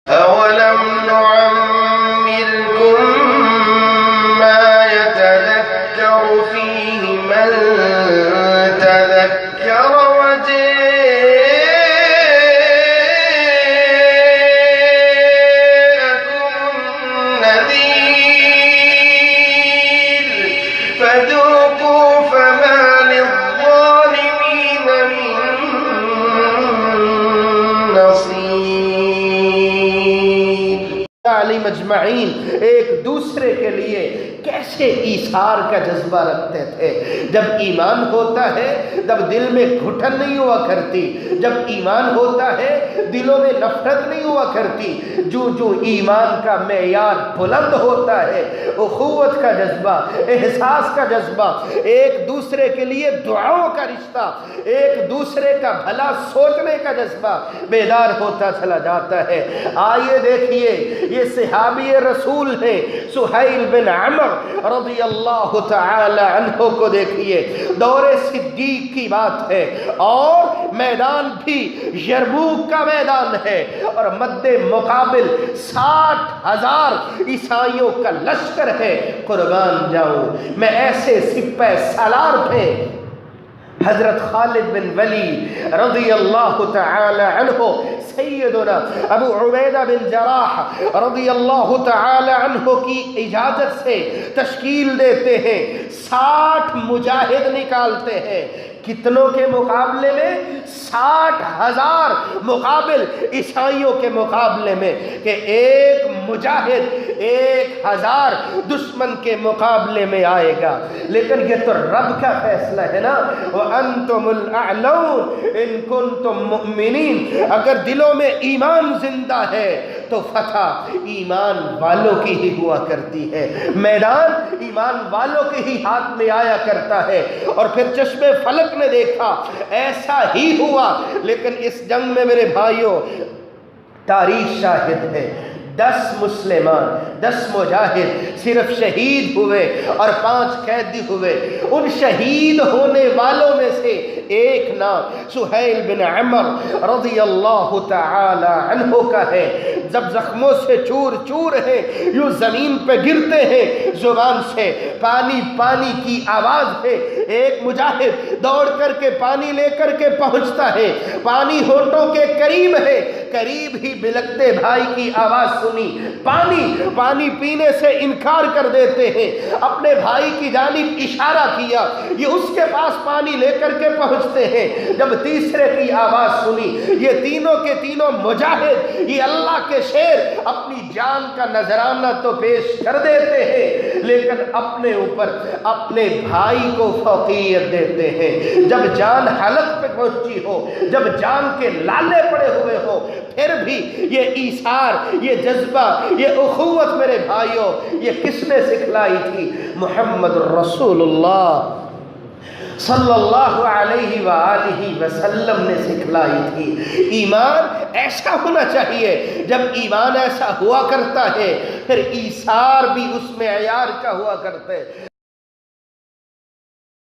أولم نعمركم ما يتذكر فيه من تذكر وجاءكم النذير فذوقوا فما للظالمين من نصير۔ علی مجمعین ایک دوسرے کے لیے کیسے ایثار کا جذبہ رکھتے تھے۔ جب ایمان ہوتا ہے تب دل میں گھٹن نہیں ہوا کرتی، جب ایمان ہوتا ہے دلوں میں نفرت نہیں ہوا کرتی۔ جو ایمان کا معیار بلند ہوتا ہے، اخوت کا جذبہ، احساس کا جذبہ، ایک دوسرے کے لیے دعاؤں کا رشتہ، ایک دوسرے کا بھلا سوچنے کا جذبہ بیدار ہوتا چلا جاتا ہے۔ آئیے دیکھیے، یہ صحابی رسول ہیں سہیل بن عمر رضی اللہ تعالی عنہ کو دیکھیے، دور صدیق کی بات ہے اور میدان بھی یرموک کا میدان ہے اور مد مقابل 60,000 عیسائیوں کا لشکر ہے۔ قربان جاؤں میں ایسے سپہ سالار تھے۔ حضرت خالد بن ولید رضی اللہ تعالی عنہ سیدنا ابو عبیدہ بن جراح رضی اللہ تعالی عنہ کی اجازت سے تشکیل دیتے ہیں، 60 مجاہد نکالتے ہیں۔ کتنوں کے مقابلے میں؟ 60,000 مقابل عیسائیوں کے مقابلے میں، کہ ایک مجاہد 1,000 دشمن کے مقابلے میں آئے گا۔ لیکن یہ تو رب کا فیصلہ ہے نا، وَأَنْتُمُ الْأَعْلَوْنَ إِن كُنتُم مُؤْمِنِينَ۔ اگر دلوں میں ایمان زندہ ہے تو فتح ایمان والوں کی ہی ہوا کرتی ہے، میدان ایمان والوں کے ہی ہاتھ میں آیا کرتا ہے۔ اور پھر چشم فلک نے دیکھا ایسا ہی ہوا۔ لیکن اس جنگ میں میرے بھائیوں تاریخ شاہد ہے، 10 مسلمان 10 مجاہد صرف شہید ہوئے اور 5 قیدی ہوئے۔ ان شہید ہونے والوں میں سے ایک نام سہیل بن عمر رضی اللہ تعالی عنہ کا ہے۔ جب زخموں سے چور چور ہیں، یوں زمین پہ گرتے ہیں، زبان سے پانی پانی کی آواز ہے۔ ایک مجاہد دوڑ کر کے پانی لے کر کے پہنچتا ہے، پانی ہونٹوں کے قریب ہے، قریب ہی بلکتے بھائی کی آواز سنی، پانی پینے سے انکار کر دیتے ہیں۔ اپنے بھائی کی جانب اشارہ کیا، یہ اس کے پاس پانی لے کر کے پہنچتے ہیں۔ جب تیسرے کی آواز سنی، یہ تینوں کے تینوں مجاہد، یہ اللہ کے شیر، اپنی جان کا نذرانہ تو پیش کر دیتے ہیں لیکن اپنے اوپر اپنے بھائی کو فوقیت دیتے ہیں۔ جب جان حلق پہ پہنچی ہو، جب جان کے لالے پڑے ہوئے ہو، پھر بھی یہ ایثار، یہ جذبہ، یہ اخوت میرے بھائیوں، یہ کس نے سکھلائی تھی؟ محمد رسول اللہ صلی اللہ علیہ وآلہ وسلم نے سکھلائی تھی۔ ایمان ایسا ہونا چاہیے، جب ایمان ایسا ہوا کرتا ہے پھر ایثار بھی اس معیار کا ہوا کرتے۔